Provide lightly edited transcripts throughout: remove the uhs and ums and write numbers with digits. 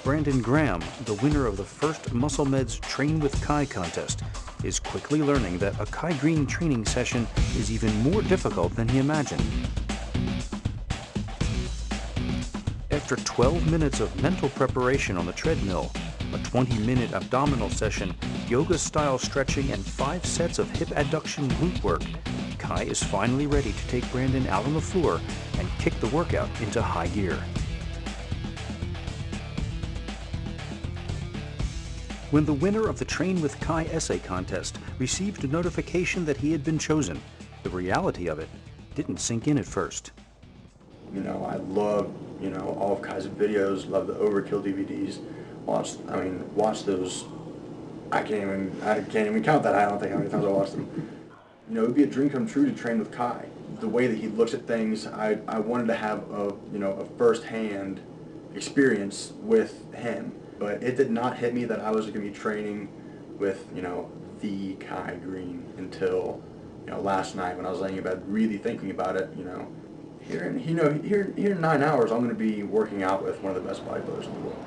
Brandon Graham, the winner of the first Muscle Med's Train with Kai contest, is quickly learning that a Kai Greene training session is even more difficult than he imagined. After 12 minutes of mental preparation on the treadmill, a 20-minute abdominal session, yoga-style stretching, and 5 sets of hip adduction glute work, Kai is finally ready to take Brandon out on the floor and kick the workout into high gear. When the winner of the Train with Kai essay contest received a notification that he had been chosen, the reality of it didn't sink in at first. You know, I love, all of Kai's videos, love the Overkill DVDs. Watch those. I can't even count that. I don't think how many times I watched them. It would be a dream come true to train with Kai. The way that he looks at things, I wanted to have a first-hand experience with him. But it did not hit me that I was going to be training with, the Kai Greene until, last night when I was laying in bed really thinking about it, Here in 9 hours, I'm going to be working out with one of the best bodybuilders in the world.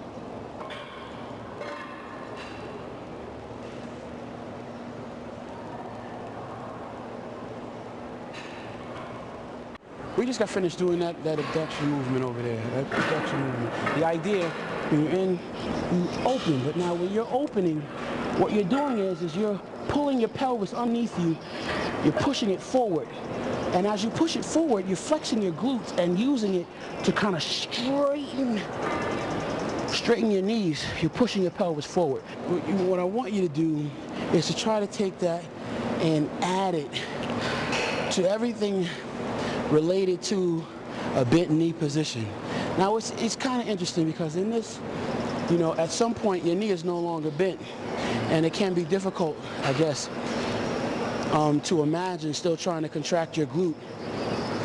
We just got finished doing that abduction movement over there, that abduction movement. The idea, when you're in, you open, but now when you're opening, what you're doing is you're pulling your pelvis underneath you, you're pushing it forward. And as you push it forward, you're flexing your glutes and using it to kind of straighten your knees. You're pushing your pelvis forward. What I want you to do is to try to take that and add it to everything related to a bent knee position. Now it's kind of interesting because in this, at some point your knee is no longer bent, and it can be difficult, I guess, to imagine still trying to contract your glute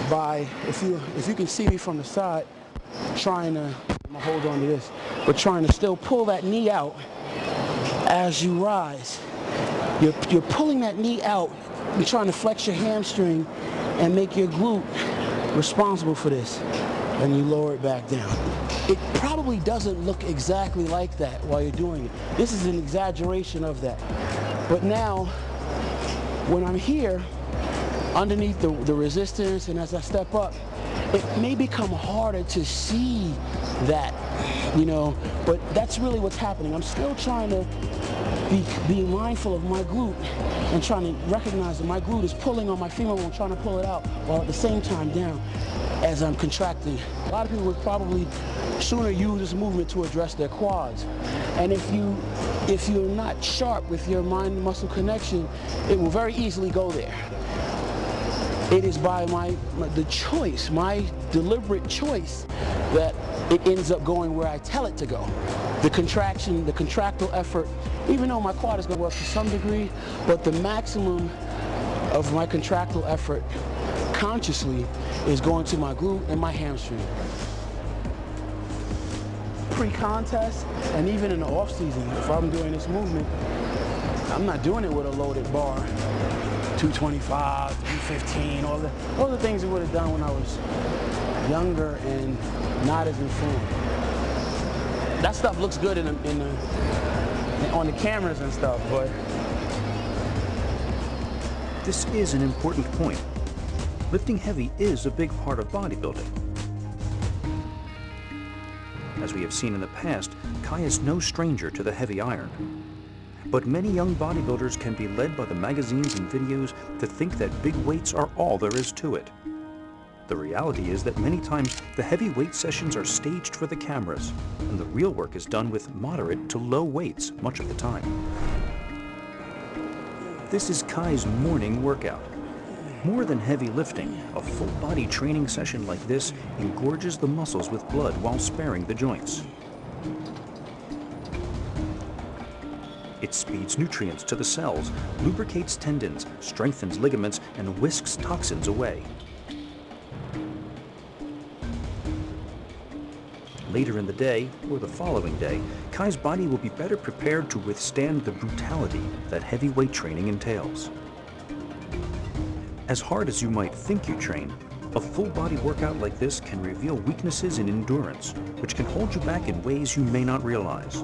by, if you can see me from the side, trying to, I'm gonna hold on to this, but trying to still pull that knee out as you rise. You're pulling that knee out, you're trying to flex your hamstring and make your glute responsible for this, and you lower it back down. It probably doesn't look exactly like that while you're doing it. This is an exaggeration of that. But now, when I'm here, underneath the resistance, and as I step up, it may become harder to see that, but that's really what's happening. I'm still trying to be mindful of my glute and trying to recognize that my glute is pulling on my femur bone, trying to pull it out, while at the same time down as I'm contracting. A lot of people would probably sooner use this movement to address their quads. And if you're not sharp with your mind-muscle connection, it will very easily go there. It is by the choice, my deliberate choice, that it ends up going where I tell it to go. The contraction, the contractile effort, even though my quad is going to work to some degree, but the maximum of my contractile effort consciously is going to my glute and my hamstring. Pre-contest, and even in the off-season, if I'm doing this movement, I'm not doing it with a loaded bar. 225, 315, all the things I would have done when I was younger and not as informed. That stuff looks good on the cameras and stuff, but... This is an important point. Lifting heavy is a big part of bodybuilding. As we have seen in the past, Kai is no stranger to the heavy iron. But many young bodybuilders can be led by the magazines and videos to think that big weights are all there is to it. The reality is that many times the heavy weight sessions are staged for the cameras, and the real work is done with moderate to low weights much of the time. This is Kai's morning workout. More than heavy lifting, a full body training session like this engorges the muscles with blood while sparing the joints. It speeds nutrients to the cells, lubricates tendons, strengthens ligaments, and whisks toxins away. Later in the day, or the following day, Kai's body will be better prepared to withstand the brutality that heavy weight training entails. As hard as you might think you train, A full body workout like this can reveal weaknesses in endurance, which can hold you back in ways you may not realize.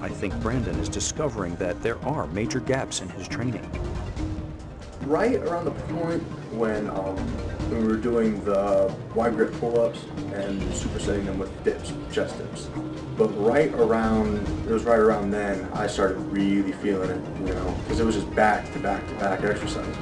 I think Brandon is discovering that there are major gaps in his training. Right around the point when we were doing the wide grip pull-ups and supersetting them with dips, chest dips. But it was right around then I started really feeling it, you know, because it was just back to back to back exercises.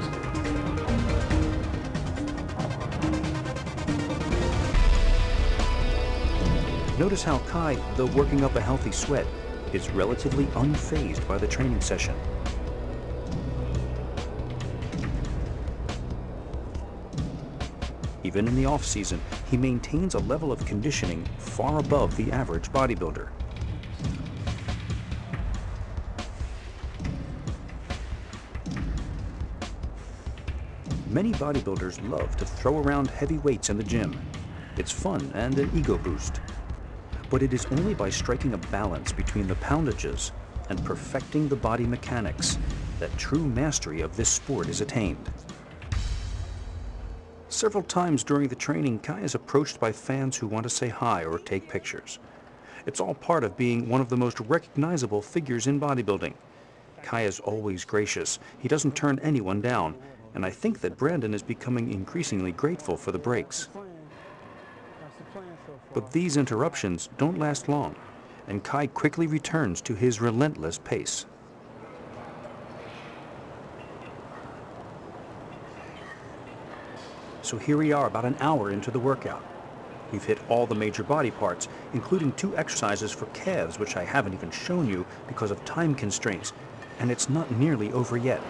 Notice how Kai, though working up a healthy sweat, is relatively unfazed by the training session. Even in the off-season, he maintains a level of conditioning far above the average bodybuilder. Many bodybuilders love to throw around heavy weights in the gym. It's fun and an ego boost. But it is only by striking a balance between the poundages and perfecting the body mechanics that true mastery of this sport is attained. Several times during the training, Kai is approached by fans who want to say hi or take pictures. It's all part of being one of the most recognizable figures in bodybuilding. Kai is always gracious. He doesn't turn anyone down, and I think that Brandon is becoming increasingly grateful for the breaks. But these interruptions don't last long, and Kai quickly returns to his relentless pace. So here we are about an hour into the workout. We've hit all the major body parts, including 2 exercises for calves, which I haven't even shown you because of time constraints, and it's not nearly over yet.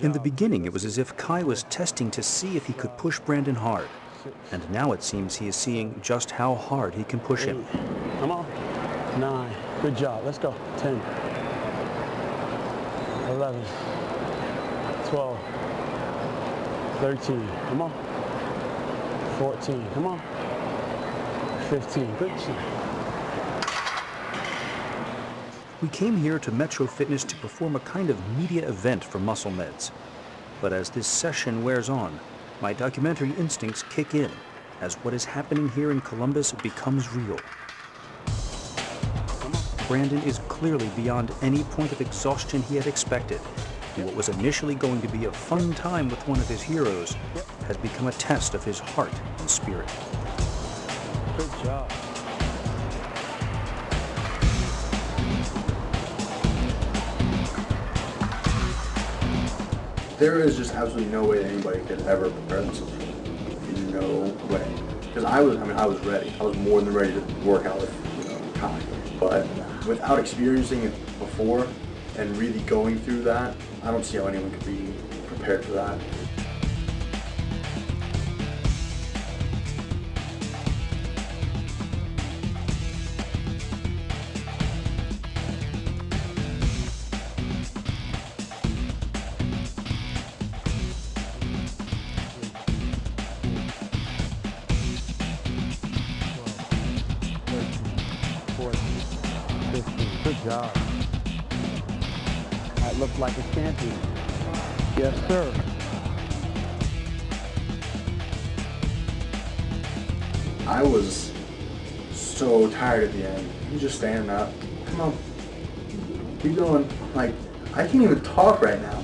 In the beginning, it was as if Kai was testing to see if he could push Brandon hard. And now it seems he is seeing just how hard he can push him. Come on. 9. Good job. Let's go. 10. 11. 12. 13. Come on. 14. Come on. 15. Good job. We came here to Metro Fitness to perform a kind of media event for Muscle Meds. But as this session wears on, my documentary instincts kick in as what is happening here in Columbus becomes real. Brandon is clearly beyond any point of exhaustion he had expected. And what was initially going to be a fun time with one of his heroes has become a test of his heart and spirit. Good job. There is just absolutely no way that anybody could ever prepare themselves for it. No way. Because I was ready. I was more than ready to work out with, Kai. But without experiencing it before and really going through that, I don't see how anyone could be prepared for that. Good job. That looked like a champion. Yes, sir. I was so tired at the end. You just stand up. Come on. Keep going. Like, I can't even talk right now.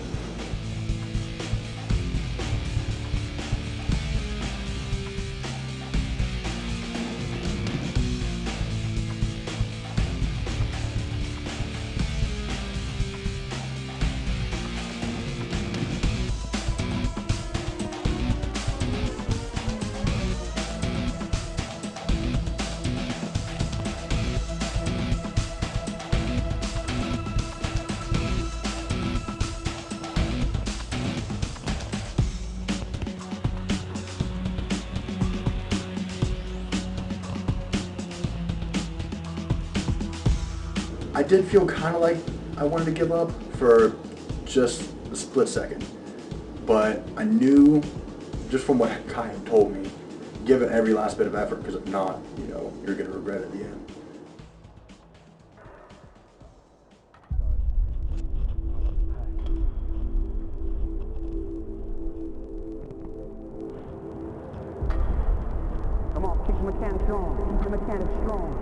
I did feel kind of like I wanted to give up for just a split second, but I knew just from what Kai had told me give it every last bit of effort, because if not, you know, you're going to regret it at the end. Come on, keep the mechanic strong. Keep the mechanic strong.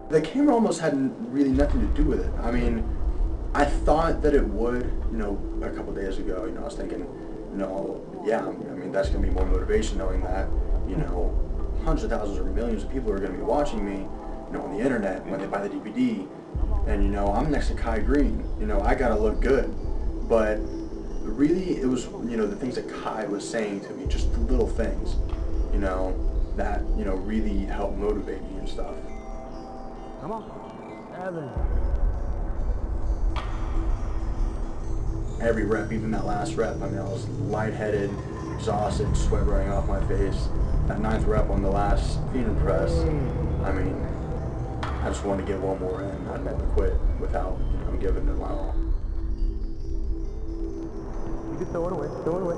The camera almost had really nothing to do with it. I mean, I thought that it would, you know, a couple of days ago. You know, I was thinking, you know, yeah, I mean, that's going to be more motivation knowing that, you know, hundreds of thousands or millions of people are going to be watching me, you know, on the internet when they buy the DVD. And, you know, I'm next to Kai Greene. You know, I got to look good. But really, it was, you know, the things that Kai was saying to me, just the little things, you know, that, you know, really helped motivate me and stuff. Come on. 7. Every rep, even that last rep, I mean, I was lightheaded, exhausted, sweat running off my face. That 9th rep on the last feet and press, I mean, I just wanted to get one more in. I'd never quit without, you know, giving it my all. You can throw it away. Throw it away.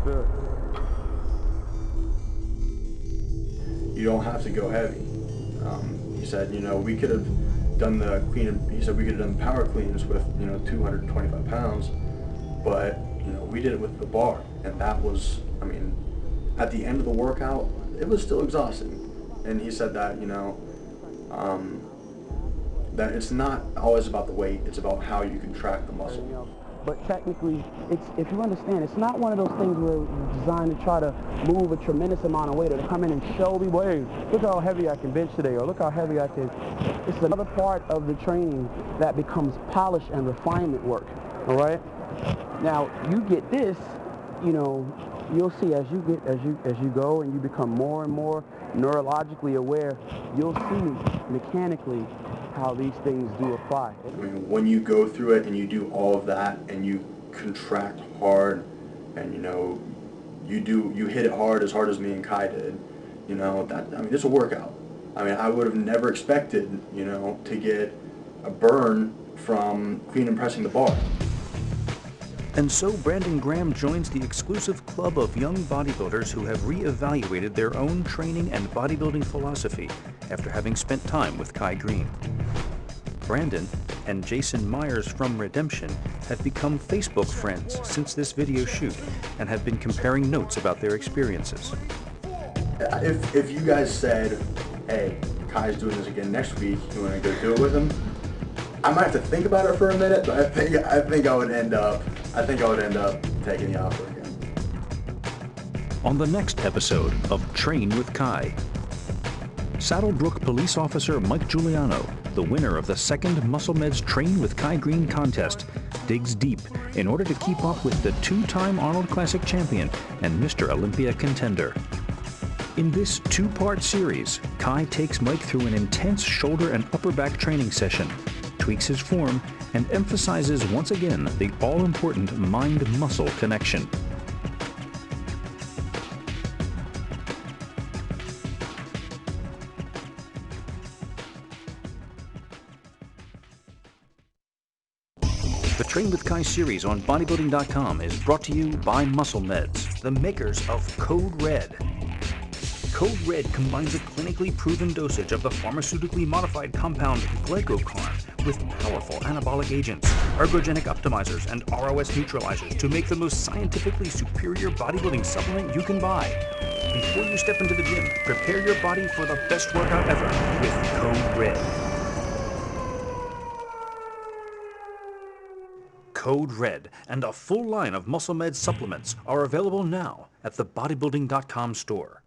Good. You don't have to go heavy. He said, you know, we could have done the clean. He said we could have done power cleans with, you know, 225 pounds, but you know, we did it with the bar, and that was, I mean, at the end of the workout, it was still exhausting. And he said that, you know, that it's not always about the weight; it's about how you contract the muscle. But technically, if you understand, it's not one of those things where we're designed to try to move a tremendous amount of weight or to come in and show people, hey, look how heavy I can bench today, or look how heavy I can. It's another part of the training that becomes polish and refinement work, all right? Now, you get this, you know, you'll see as you go and you become more and more neurologically aware, you'll see mechanically how these things do apply. I mean, when you go through it and you do all of that and you contract hard and, you know, you hit it hard as me and Kai did, you know, that, I mean, it's a workout. I mean, I would have never expected, you know, to get a burn from clean and pressing the bar. And so Brandon Graham joins the exclusive club of young bodybuilders who have re-evaluated their own training and bodybuilding philosophy after having spent time with Kai Greene. Brandon and Jason Myers from Redemption have become Facebook friends since this video shoot and have been comparing notes about their experiences. If you guys said, hey, Kai's doing this again next week, you want to go do it with him? I might have to think about it for a minute, but I think I would end up taking the offer again. On the next episode of Train with Kai, Saddlebrook police officer Mike Giuliano, the winner of the second Muscle Meds Train with Kai Greene contest, digs deep in order to keep up with the 2-time Arnold Classic champion and Mr. Olympia contender. In this 2-part series, Kai takes Mike through an intense shoulder and upper back training session, tweaks his form, and emphasizes once again the all-important mind-muscle connection. The Train with Kai series on bodybuilding.com is brought to you by Muscle Meds, the makers of Code Red. Code Red combines a clinically proven dosage of the pharmaceutically modified compound glycocorn with powerful anabolic agents, ergogenic optimizers, and ROS neutralizers to make the most scientifically superior bodybuilding supplement you can buy. Before you step into the gym, prepare your body for the best workout ever with Code Red. Code Red and a full line of Muscle Med supplements are available now at the bodybuilding.com store.